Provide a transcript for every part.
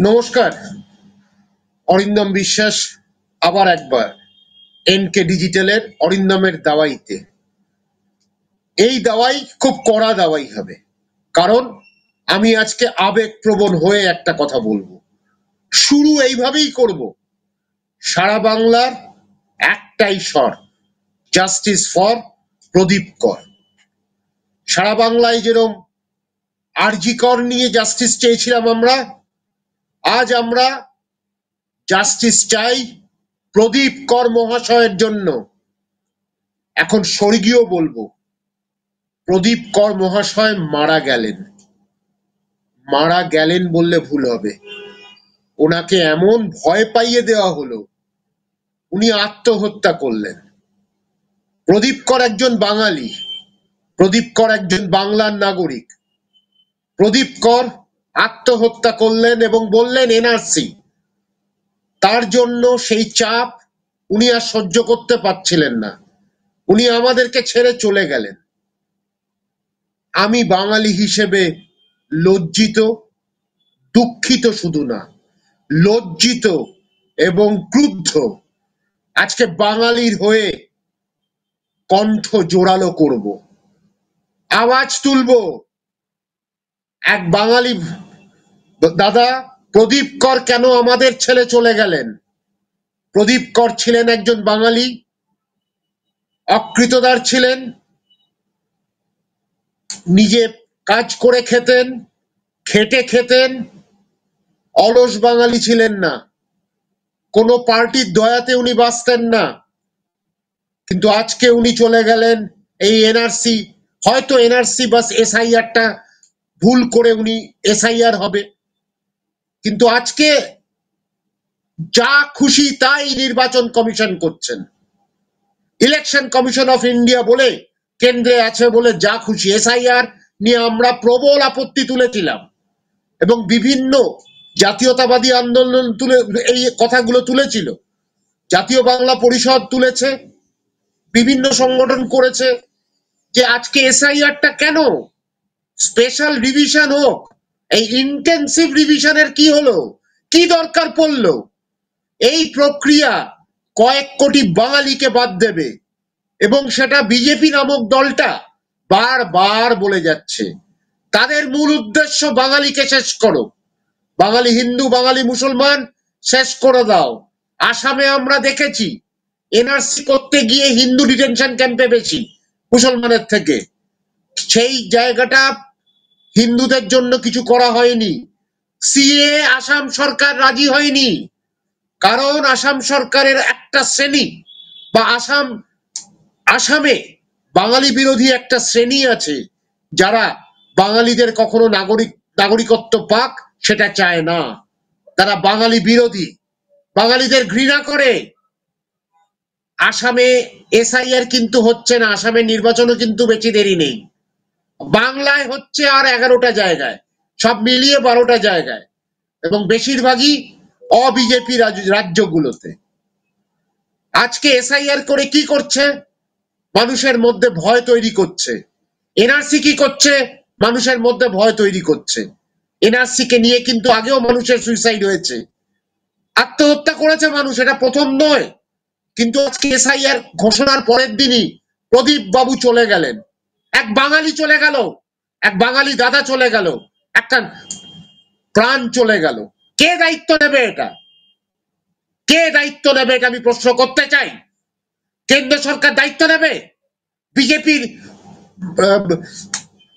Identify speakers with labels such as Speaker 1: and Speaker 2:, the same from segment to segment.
Speaker 1: নমস্কার, অরিন্দম বিশ্বাস আবার একবার এনকে ডিজিটালের অরিন্দমের দাওয়াইতে। এই দাওয়াই খুব কড়া দাওয়াই হবে, কারণ আমি আজকে আবেগপ্রবণ হয়ে একটা কথা বলবো। শুরু এইভাবেই করব। সারা বাংলার একটাই স্বর, জাস্টিস ফর প্রদীপ কর। সারা বাংলায় যেরকম আরজি কর নিয়ে জাস্টিস চেয়েছিলাম আমরা, আজ আমরা জাস্টিস চাই প্রদীপ কর মহাশয়ের জন্য। এখন স্বর্গীয় বলবো, প্রদীপ কর মহাশয় মারা গেলেন। মারা গেলেন বললে ভুল হবে, ওনাকে এমন ভয় পাইয়ে দেওয়া হলো, উনি আত্মহত্যা করলেন। প্রদীপ কর একজন বাঙালি, প্রদীপ কর একজন বাংলার নাগরিক। প্রদীপ কর আত্মহত্যা করলেন এবং বললেন এনআরসি। তার জন্য সেই চাপ উনি আর সহ্য করতে পারছিলেন না, উনি আমাদেরকে ছেড়ে চলে গেলেন। আমি বাঙালি হিসেবে লজ্জিত, দুঃখিত শুধু না, লজ্জিত এবং ক্রুদ্ধ। আজকে বাঙালির হয়ে কণ্ঠ জোরালো করব, আওয়াজ তুলব। এক বাঙালি দাদা, প্রদীপ কর কেন আমাদের ছেড়ে চলে গেলেন? প্রদীপ কর ছিলেন একজন বাঙালি, অকৃতদার ছিলেন, নিজে কাজ করে খেতেন, খেটে খেতেন, অলস বাঙালি ছিলেন না, কোনো পার্টির দয়াতে উনি বাঁচতেন না। কিন্তু আজকে উনি চলে গেলেন এই এনআরসি, হয়তো এনআরসি বাস এসআইআরটা ভুল করে উনি এসআইআর হবে, কিন্তু আজকে যা খুশি তাই নির্বাচন কমিশন করছেন। ইলেকশন কমিশন অফ ইন্ডিয়া বলে কেন্দ্রে আছে বলে যা খুশি। এসআইআর নিয়ে আমরা প্রবল আপত্তি তুলেছিলাম এবং বিভিন্ন জাতীয়তাবাদী আন্দোলন তুলে এই কথাগুলো তুলেছিল। জাতীয় বাংলা পরিষদ তুলেছে, বিভিন্ন সংগঠন করেছে যে আজকে এসআইআরটা কেন? স্পেশাল রিভিশন হোক, এই ইন্টেন্সিভ রিভিশনের কি হলো? কি দরকার পড়লো? এই প্রক্রিয়া কয়েক কোটি বাঙালিকে বাদ দেবে এবং সেটা বিজেপি নামক দলটা বারবার বলে যাচ্ছে। তাদের মূল উদ্দেশ্য বাঙালিকে শেষ করো, বাঙালি হিন্দু, বাঙালি মুসলমান শেষ করে দাও। আসামে আমরা দেখেছি এনআরসি করতে গিয়ে হিন্দু ডিটেনশন ক্যাম্পে বেশি মুসলমানের থেকে। সেই জায়গাটা হিন্দুদের জন্য কিছু করা হয়নি। সিএ আসাম সরকার রাজি হয়নি, কারণ আসাম সরকারের একটা শ্রেণী বা আসামে বাঙালি বিরোধী একটা শ্রেণী আছে যারা বাঙালিদের কখনো নাগরিকত্ব পাক সেটা চায় না। তারা বাঙালি বিরোধী, বাঙালিদের ঘৃণা করে। আসামে এসআইআর কিন্তু হচ্ছে না, আসামের নির্বাচনও কিন্তু বেশি দেরি নেই। বাংলায় হচ্ছে আর 11টা জায়গায়, সব মিলিয়ে 12টা জায়গায়, এবং বেশিরভাগই অবিজেপি রাজ্যগুলোতে। আজকে এসআইআর করে কি করছে? মানুষের মধ্যে ভয় তৈরি করছে। এনআরসি কি করছে? মানুষের মধ্যে ভয় তৈরি করছে। এনআরসি কে নিয়ে কিন্তু আগেও মানুষের সুইসাইড হয়েছে, আত্মহত্যা করেছে মানুষ, এটা প্রথম নয়। কিন্তু আজকে এসআইআর ঘোষণার পরের দিনই প্রদীপ বাবু চলে গেলেন, এক বাঙালি চলে গেল, এক বাঙালি দাদা চলে গেল, একটা প্রাণ চলে গেল। কে দায়িত্ব নেবে এটা? কে দায়িত্ব নেবে এটা আমি প্রশ্ন করতে চাই। কেন্দ্র সরকার দায়িত্ব নেবে? বিজেপির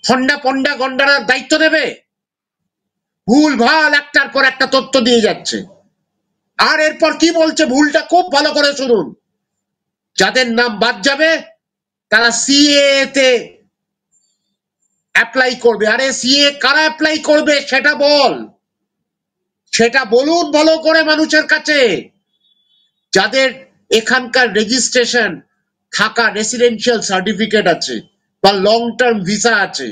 Speaker 1: হন্ডা পন্ডা গন্ডারা দায়িত্ব নেবে? ভুল ভাল একটার পর একটা তথ্য দিয়ে যাচ্ছে। আর এরপর কি বলছে, ভুলটা খুব ভালো করে শুনুন। যাদের নাম বাদ যাবে তারা সিএ তে অ্যাপ্লাই করবে। আরে সিএ কারা অ্যাপ্লাই করবে সেটা বল, সেটা বলুন ভালো করে মানুষের কাছে। যাদের এখানকার রেজিস্ট্রেশন থাকা রেসিডেন্সিয়াল সার্টিফিকেট আছে বা লং টার্ম ভিসা আছে,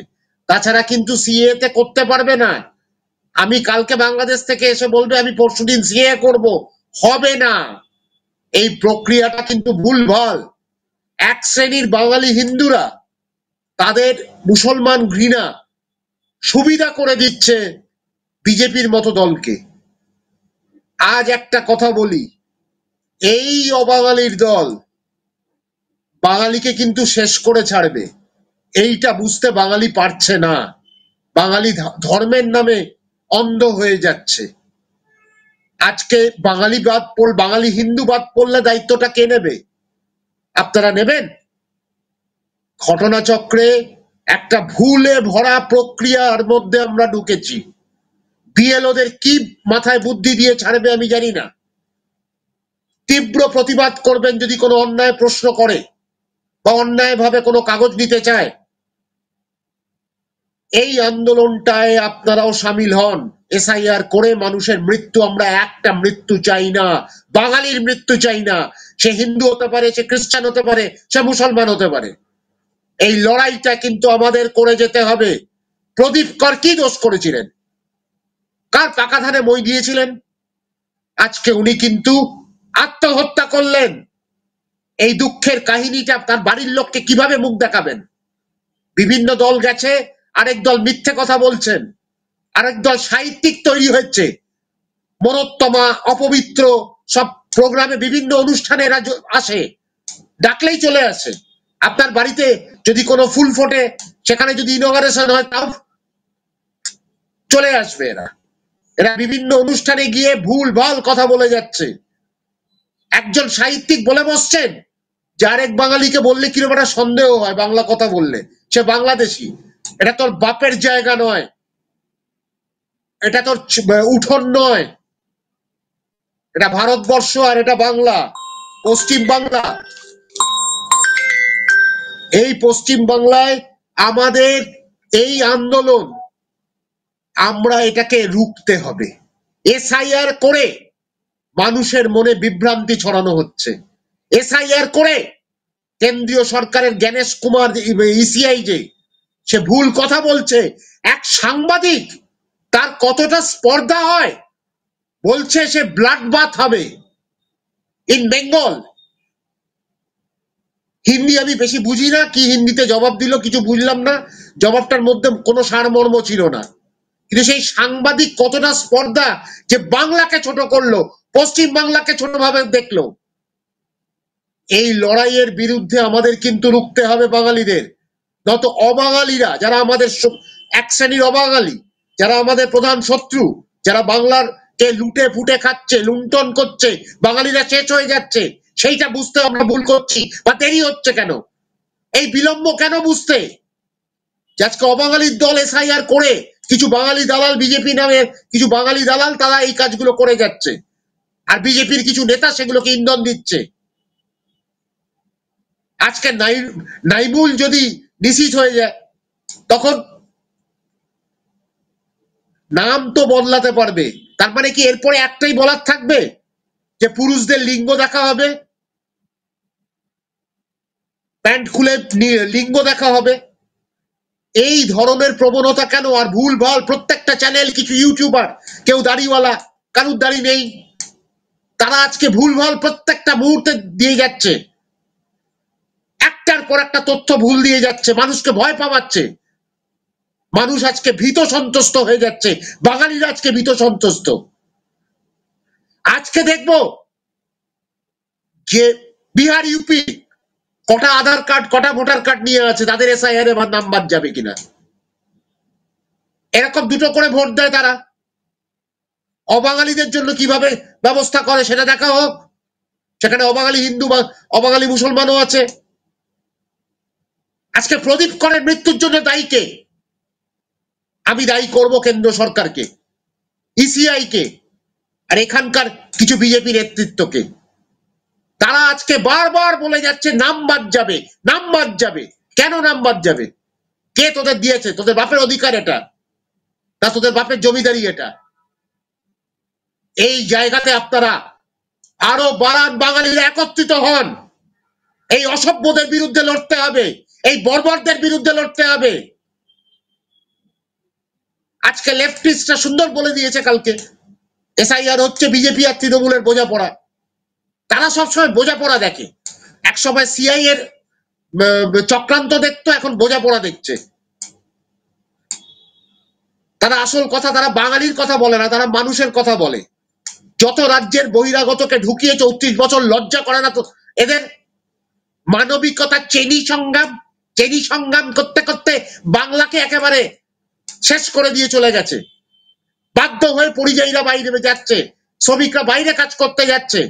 Speaker 1: তাছাড়া কিন্তু সিএ তে করতে পারবে না। আমি কালকে বাংলাদেশ থেকে এসে বলবে আমি পরশুদিন সিএ করব, হবে না। এই প্রক্রিয়াটা কিন্তু ভুলভাল। এক শ্রেণীর বাঙালি হিন্দুরা তাদের মুসলমান ঘৃণা সুবিধা করে দিচ্ছে বিজেপির মতো দলকে। আজ একটা কথা বলি, এই অবাঙালির দল বাঙালিকে কিন্তু শেষ করে ছাড়বে, এইটা বুঝতে বাঙালি পারছে না। বাঙালি ধর্মের নামে অন্ধ হয়ে যাচ্ছে। আজকে বাঙালি হিন্দুবাদ পড়লে দায়িত্বটা কে নেবে? আপনারা নেবেন? ঘটনাচক্রে একটা ভুলে ভরা প্রক্রিয়ার মধ্যে আমরা ঢুকেছি। বিএলওদের কি মাথায় বুদ্ধি দিয়ে ছাড়বে আমি জানি না। তীব্র প্রতিবাদ করবেন যদি কোনো অন্যায় প্রশ্ন করে বা অন্যায় ভাবে কোনো কাগজ নিতে চায়। এই আন্দোলনটায় আপনারাও সামিল হন। এসআইআর করে মানুষের মৃত্যু, আমরা একটা মৃত্যু চাই না, বাঙালির মৃত্যু চাই না। সে হিন্দু হতে পারে, সে খ্রিস্টান হতে পারে, সে মুসলমান হতে পারে। এই লড়াইটা কিন্তু আমাদের করে যেতে হবে। প্রদীপ কর কি দোষ করেছিলেন? কার পাকা ধানে মই দিয়েছিলেন? আজকে উনি কিন্তু আত্মহত্যা করলেন। এই দুঃখের কাহিনীটা তার বাড়ির লোককে কিভাবে মুখ দেখাবেন? বিভিন্ন দল গেছে, আরেক দল মিথ্যে কথা বলছেন, আরেক দল সাহিত্যিক তৈরি হচ্ছে, মনোত্তমা অপবিত্র সব প্রোগ্রামে বিভিন্ন অনুষ্ঠানে এরা আসে, ডাকলেই চলে আসে। আপনার বাড়িতে যদি কোনো ফুল ফোটে, সেখানে যদি ইনোগ্রেশন হয়, তাও চলে আসবে। এরা বিভিন্ন অনুষ্ঠানে গিয়ে ভুল ভাল কথা বলে যাচ্ছে। একজন সাহিত্যিক বলে বসছেন যে আরেক বাঙালিকে বললে কিরকম একটা সন্দেহ হয় বাংলা কথা বললে, সে বাংলাদেশি। এটা তোর বাপের জায়গা নয়, এটা তোর উঠোন নয়, এটা ভারতবর্ষ আর এটা বাংলা, পশ্চিম বাংলা। এই পশ্চিম বাংলায় আমাদের এই আন্দোলন, আমরা এটাকে রুখতে হবে। এসআইআর করে মানুষের মনে বিভ্রান্তি ছড়ানো হচ্ছে। এসআইআর করে কেন্দ্রীয় সরকারের জ্ঞানেশ কুমার ইসিআই যে সে ভুল কথা বলছে, এক সাংবাদিক তার কতটা স্পর্ধা হয়, বলছে সে ব্লাড বাথ হবে ইন বেঙ্গল। হিন্দি আমি বেশি বুঝি না, কি হিন্দিতে জবাব দিল কিছু বুঝলাম না, জবাবটার মধ্যে কোনো সারমর্ম ছিল না। কিন্তু সেই সাংবাদিক কতটা স্পর্ধা যে বাংলাকে ছোট করলো, পশ্চিম বাংলাকে ছোট ভাবে দেখলো। এই লড়াইয়ের বিরুদ্ধে আমাদের কিন্তু রুখতে হবে বাঙালিদের। নত অবাঙালিরা যারা আমাদের এক শ্রেণীর অবাঙালি, যারা আমাদের প্রধান শত্রু, যারা বাংলার কে লুটে ফুটে খাচ্ছে, লুণ্ঠন করছে, বাঙালিরা শেষ হয়ে যাচ্ছে, সেইটা বুঝতে আমরা ভুল করছি বা দেরি হচ্ছে কেন, এই বিলম্ব কেন বুঝতে? আজকে অবাঙালির দল এসআইআর করে কিছু বাঙালি দালাল, বিজেপি নামে কিছু বাঙালি দালাল, তারা এই কাজগুলো করে যাচ্ছে, আর বিজেপির কিছু নেতা সেগুলোকে ইন্ধন দিচ্ছে। আজকে নাইমুল যদি নিশ্চিত হয়ে যায়, তখন নাম তো বদলাতে পারবে। তার মানে কি এরপরে একটাই বলার থাকবে যে পুরুষদের লিঙ্গ দেখা হবে, প্যান্ট খুলে লিঙ্গ দেখা হবে? এই ধরনের প্রবণতা কেন? আর ভুল ভাল প্রত্যেকটা চ্যানেল, কিছু ইউটিউবার, কেউ দাড়িওয়ালা, কারুর দাড়ি নেই, তারা আজকে ভুল ভাল প্রত্যেকটা মুহূর্তে দিয়ে যাচ্ছে, একটার পর একটা তথ্য ভুল দিয়ে যাচ্ছে, মানুষকে ভয় পাওয়াচ্ছে। মানুষ আজকে ভীত সন্ত্রস্ত হয়ে যাচ্ছে, বাঙালিরা আজকে ভীত সন্ত্রস্ত। আজকে দেখবো যে বিহার, ইউপি কটা আধার কার্ড, কটা ভোটার কার্ড নিয়ে আছে, তাদের এসআইআর এ নাম বাদ যাবে কিনা। এরকম দুটো করে ভোট দেয় তারা। অবাঙালিদের জন্য কিভাবে ব্যবস্থা করে সেটা দেখা হোক। সেখানে অবাঙালি হিন্দু বা অবাঙালি মুসলমানও আছে। আজকে প্রদীপ করের মৃত্যুর জন্য দায়ী কে? আমি দায়ী করব কেন্দ্র সরকারকে, ইসিআই কে, আর এখানকার কিছু বিজেপি নেতৃত্বকে। তারা আজকে বারবার বলে যাচ্ছে নাম বাদ যাবে, নাম বাদ যাবে। কেন নাম বাদ যাবে? কে তোদের দিয়েছে? তোদের বাপের অধিকার এটা, না তোদের বাপের জমিদারি এটা? এই জায়গাতে আপনারা আরো বাড়ান, বাঙালিরা একত্রিত হন। এই অসভ্যদের বিরুদ্ধে লড়তে হবে, এই বর্বরদের বিরুদ্ধে লড়তে হবে। আজকে লেফটিস্টরা সুন্দর বলে দিয়েছে কালকে, এসআইআর হচ্ছে বিজেপি আর তৃণমূলের বোঝাপড়া। তারা সবসময় বোঝাপড়া দেখে, একসময় সিআই এর চক্রান্ত দেখতো, এখন বোঝাপড়া দেখছে। তারা আসল কথা, তারা বাঙালির কথা বলে না, তারা মানুষের কথা বলে। যত রাজ্যের বহিরাগতকে ঢুকিয়ে 34 বছর, লজ্জা করে না তো এদের? মানবিকতা চেনি সংগ্রাম করতে করতে বাংলাকে একেবারে শেষ করে দিয়ে চলে গেছে। বাধ্য হয়ে পরিযায়ীরা বাইরে যাচ্ছে, শ্রমিকরা বাইরে কাজ করতে যাচ্ছে,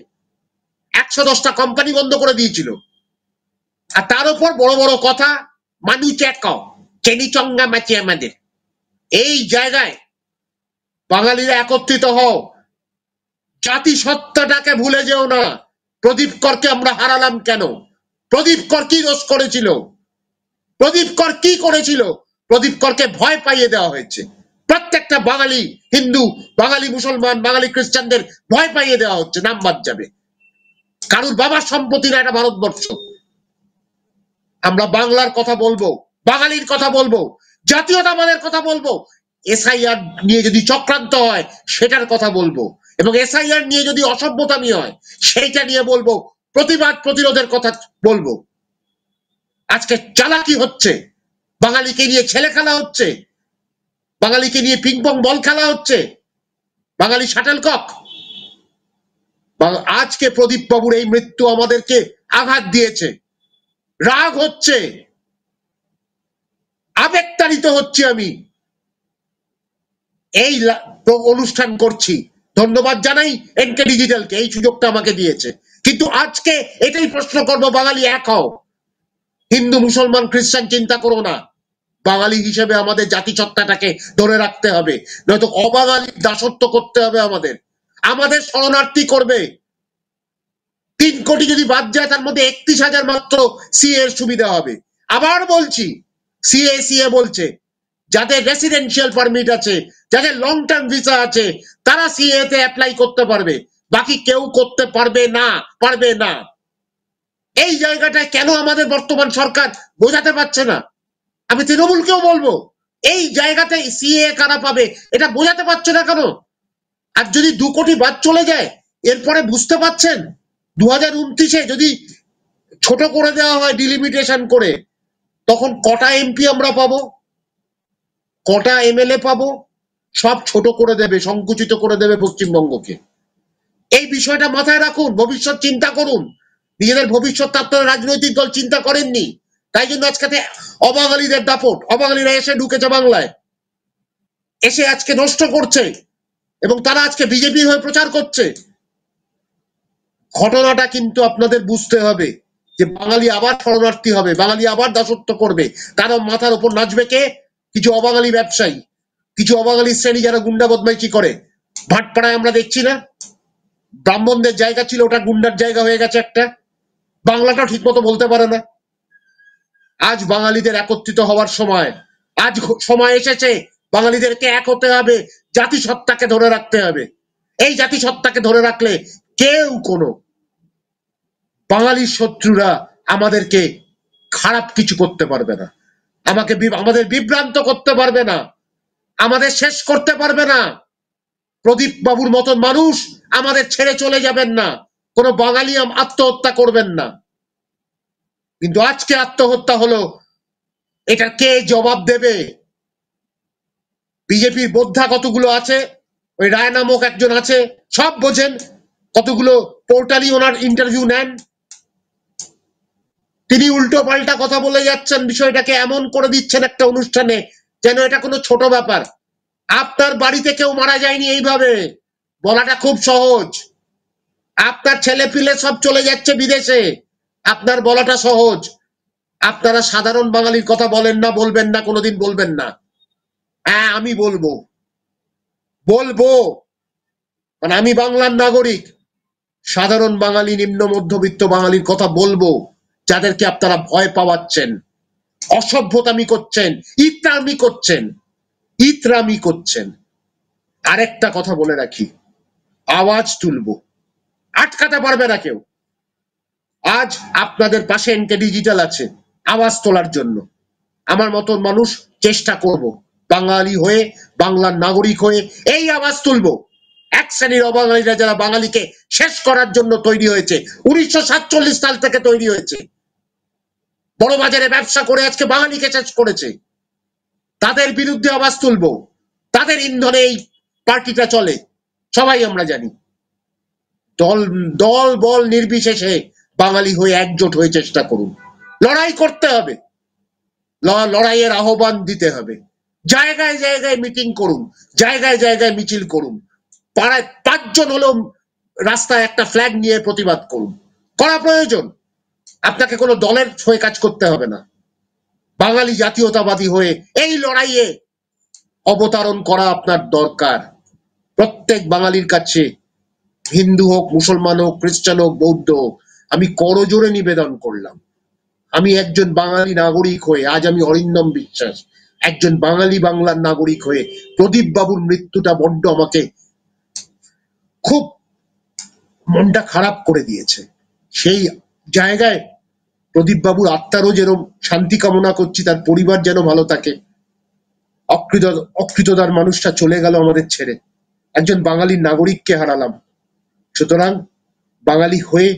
Speaker 1: 110টা কোম্পানি বন্ধ করে দিয়েছিল। আর তার উপর বড় বড় কথা, মানু চেক চেনি চঙ্গা মাছি আমাদের। এই জায়গায় বাঙালিরা একত্রিত হও, জাতিসত্তাটাকে ভুলে যেও না। প্রদীপ করকে আমরা হারালাম কেন? প্রদীপ কর কি দোষ করেছিল? প্রদীপ কর কি করেছিল? প্রদীপ করকে ভয় পাইয়ে দেওয়া হয়েছে। প্রত্যেকটা বাঙালি হিন্দু, বাঙালি মুসলমান, বাঙালি খ্রিস্টানদের ভয় পাইয়ে দেওয়া হচ্ছে, নাম বাদ যাবে। কারুর বাবার সম্পত্তি না এটা ভারতবর্ষ। আমরা বাংলার কথা বলবো, বাঙালির কথা বলবো, জাতীয়তাবাদের কথা বলবো। এসআইআর নিয়ে যদি চক্রান্ত হয় সেটার কথা বলবো, এবং এসআইআর নিয়ে যদি অসভ্যতামি হয় সেইটা নিয়ে বলবো, প্রতিবাদ প্রতিরোধের কথা বলবো। আজকে চালাকি হচ্ছে, বাঙালিকে নিয়ে ছেলে খেলা হচ্ছে, বাঙালিকে নিয়ে পিংপং বল খেলা হচ্ছে, বাঙালি শাটেলকক। আজকে প্রদীপ বাবুর এই মৃত্যু আমাদেরকে আঘাত দিয়েছে, রাগ হচ্ছে, আবেগতাড়িত হচ্ছে। আমি এই অনুষ্ঠান করছি, ধন্যবাদ জানাই এনকে ডিজিটালকে, এই সুযোগটা আমাকে দিয়েছে। কিন্তু আজকে এটাই প্রশ্ন করবো, বাঙালি এক হও। হিন্দু মুসলমান খ্রিস্টান চিন্তা করো না, বাঙালি হিসেবে আমাদের জাতিসত্তাটাকে ধরে রাখতে হবে, নয়তো অবাঙালি দাসত্ব করতে হবে। আমাদের শরণার্থী করবে। 3 কোটি যদি বাদ যায়, তার মধ্যে 31,000 মাত্র সিএ এর সুবিধা হবে। আবার বলছি, সিএ বলছে যাদের রেসিডেন্সিয়াল পারমিট আছে, যাদের লং টার্ম ভিসা আছে, তারা সিএ তে অ্যাপ্লাই করতে পারবে, বাকি কেউ করতে পারবে না। এই জায়গাটায় কেন আমাদের বর্তমান সরকার বোঝাতে পারছে না? আমি তৃণমূলকেও বলবো, এই জায়গাতে সিএ কারা পাবে এটা বোঝাতে পারছে না কেন? আর যদি 2 কোটি বাদ চলে যায়, এরপরে বুঝতে পারছেন 2029-এ যদি ছোট করে দেওয়া হয় ডিলিমিটেশন করে, তখন কটা এমপি আমরা পাবো, কটা এমএলএ পাবো? সব ছোট করে দেবে, সংকুচিত করে দেবে পশ্চিমবঙ্গকে। এই বিষয়টা মাথায় রাখুন, ভবিষ্যৎ চিন্তা করুন। নিজেদের ভবিষ্যৎ আপনারা রাজনৈতিক দল চিন্তা করেননি, তাই জন্য আজকে অবাঙালিদের দাপট, অবাঙালিরা এসে ঢুকেছে বাংলায়, এসে আজকে নষ্ট করছে, এবং তারা আজকে বিজেপি হয়ে প্রচার করছে। ঘটনাটা কিন্তু আপনাদের বুঝতে হবে যে বাঙালি আবার শরণার্থী হবে, বাঙালি আবার দাসত্ব করবে। তার মাথার উপর নাচবে কে? কিছু অবাঙালি ব্যবসায়ী, কিছু অবাঙালি শ্রেণী যারা গুন্ডা বদমাইশি করে। ভাটপাড়ায় আমরা দেখছি না, ব্রাহ্মণদের জায়গা ছিল, ওটা গুন্ডার জায়গা হয়ে গেছে একটা। বাংলাটাও ঠিক মতো বলতে পারে না। আজ বাঙালিদের একত্রিত হওয়ার সময়, আজ সময় এসেছে বাঙালিদেরকে এক হতে হবে, জাতিসত্তাকে ধরে রাখতে হবে। এই জাতিসত্তাকে ধরে রাখলে কেউ কোনো বাঙালির শত্রুরা আমাদেরকে খারাপ কিছু করতে পারবে না, আমাদের বিভ্রান্ত করতে পারবে না, আমাদের শেষ করতে পারবে না। প্রদীপ বাবুর মতন মানুষ আমাদের ছেড়ে চলে যাবেন না, কোনো বাঙালি আত্মহত্যা করবেন না। কিন্তু আজকে আত্মহত্যা হলো, এটা কে জবাব দেবে? বিজেপির বোদ্ধা কতগুলো আছে, ওই রায় নামক একজন আছে, সব বোঝেন, কতগুলো পোর্টালি ওনার ইন্টারভিউ নেন, তিনি উল্টো পাল্টা কথা বলে যাচ্ছেন, বিষয়টাকে এমন করে দিচ্ছেন একটা অনুষ্ঠানে যেন এটা কোনো ছোট ব্যাপার। আপনার বাড়িতে কেউ মারা যায়নি এইভাবে বলাটা খুব সহজ, আপনার ছেলে পিলে সব চলে যাচ্ছে বিদেশে, আপনার বলাটা সহজ। আপনারা সাধারণ বাঙালির কথা বলেন না, বলবেন না, কোনোদিন বলবেন না। হ্যাঁ, আমি বলবো, মানে আমি বাংলার নাগরিক, সাধারণ বাঙালি, নিম্ন মধ্যবিত্ত বাঙালির কথা বলবো, যাদেরকে আপনারা ভয় পাওয়াচ্ছেন, অসভ্যতামি করছেন, ইতরামি করছেন। আরেকটা কথা বলে রাখি, আওয়াজ তুলবো, আটকাতে পারবে না কেউ। আজ আপনাদের পাশে এনকে ডিজিটাল আছে আওয়াজ তোলার জন্য। আমার মতন মানুষ চেষ্টা করব, বাঙালি হয়ে, বাংলার নাগরিক হয়ে এই আওয়াজ তুলবো। এক শ্রেণীর অবাঙালিরা যারা বাঙালিকে শেষ করার জন্য তৈরি হয়েছে, 1947 সাল থেকে তৈরি হয়েছে, বড় বাজারে ব্যবসা করে আজকে বাঙালিকে শেষ করেছে, তাদের বিরুদ্ধে আওয়াজ তুলবো। তাদের ইন্ধনে এই পার্টিটা চলে, সবাই আমরা জানি। দল দল বল নির্বিশেষে বাঙালি হয়ে একজোট হয়ে চেষ্টা করুন। লড়াই করতে হবে, লড়াইয়ের আহ্বান দিতে হবে। জায়গায় জায়গায় মিটিং করুন, জায়গায় জায়গায় মিছিল করুন, পাড়ায় 5 জন হলেও রাস্তায় একটা ফ্ল্যাগ নিয়ে প্রতিবাদ করুন, করা প্রয়োজন। আপনাকে কোনো দলের হয়ে কাজ করতে হবে না, বাঙালি জাতীয়তাবাদী হয়ে এই লড়াইয়ে অবতারণ করা আপনার দরকার। প্রত্যেক বাঙালির কাছে, হিন্দু হোক, মুসলমান হোক, খ্রিস্টান হোক, বৌদ্ধ হোক, আমি করজোড়ে নিবেদন করলাম, আমি একজন বাঙালি নাগরিক হয়ে, আজ আমি অরিন্দম বিশ্বাস একজন বাঙালি বাংলার নাগরিক হয়ে, প্রদীপ বাবুর মৃত্যুটা বড্ড আমাকে খুব মনটা খারাপ করে দিয়েছে। সেই জায়গায় প্রদীপ বাবুর আত্মারও যেরকম শান্তি কামনা করছি, তার পরিবার যেন ভালো থাকে। অকৃতদার মানুষটা চলে গেল আমাদের ছেড়ে, একজন বাঙালির নাগরিককে হারালাম। সুতরাং বাঙালি হয়ে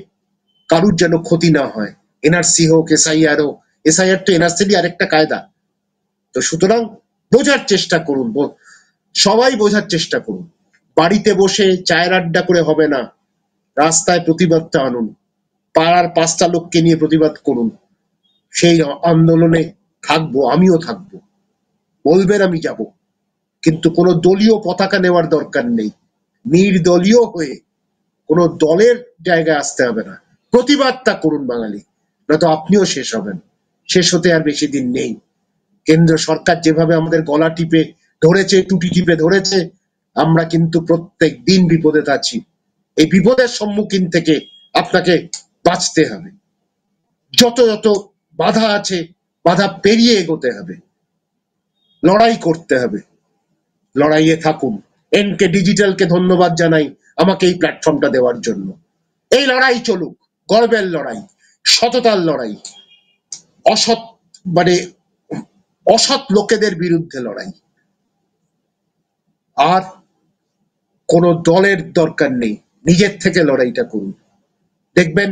Speaker 1: কারুর যেন ক্ষতি না হয়, এনআরসি হোক, এসআইআর হোক, এসআইআর তো এনআরসিরই আরেকটা কায়দা। তো সুতরাং বোঝার চেষ্টা করুন, সবাই বোঝার চেষ্টা করুন। বাড়িতে বসে চায়ের আড্ডা করে হবে না, রাস্তায় প্রতিবাদটা আনুন, পাড়ার 5টা লোককে নিয়ে প্রতিবাদ করুন। সেই আন্দোলনে থাকবো, আমিও থাকবো, বলবেন আমি যাব, কিন্তু কোনো দলীয় পতাকা নেওয়ার দরকার নেই। নির্দলীয় হয়ে কোনো দলের জায়গায় আসতে হবে না, প্রতিবাদটা করুন বাঙালি, নয়তো আপনিও শেষ হবেন। শেষ হতে আর বেশি দিন নেই। কেন্দ্র সরকার যেভাবে আমাদের গলা টিপে ধরেছে, টুটি টিপে ধরেছে, আমরা কিন্তু প্রত্যেক দিন বিপদে আছি। এই বিপদের সম্মুখীন থেকে আপনাকে বাঁচতে হবে। যত যত বাধা আছে, বাধা পেরিয়ে এগোতে হবে, লড়াই করতে হবে। লড়াইয়ে থাকুন। এনকে ডিজিটালকে ধন্যবাদ জানাই আমাকে এই প্ল্যাটফর্মটা দেওয়ার জন্য। এই লড়াই চলুক, গর্বের লড়াই, সততার লড়াই, অসৎ মানে অসৎ লোকেদের বিরুদ্ধে লড়াই। আর কোনো দলের দরকার নেই, নিজের থেকে লড়াইটা করুন, দেখবেন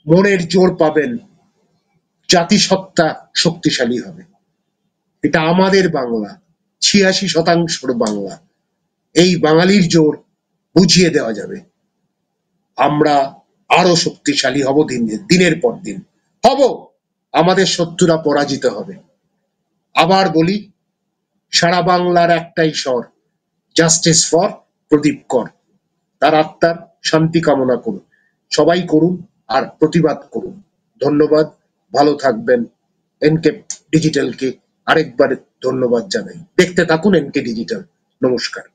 Speaker 1: মনের জোর পাবেন, জাতিসত্তা শক্তিশালী হবে। এটা আমাদের বাংলা, 86% বাংলা। এই বাঙালির জোর বুঝিয়ে দেওয়া যাবে, আমরা আরো শক্তিশালী হব, দিনের পর দিন হব, আমাদের শত্রুরা পরাজিত হবে। আবার বলি, সারা বাংলার একটাই স্বর, জাস্টিস ফর প্রদীপ কর। তার আত্মার শান্তি কামনা করুন, সবাই করুন আর প্রতিবাদ করুন। ধন্যবাদ, ভালো থাকবেন। এনকে ডিজিটালকে আরেকবার ধন্যবাদ জানাই। দেখতে থাকুন এনকে ডিজিটাল। নমস্কার।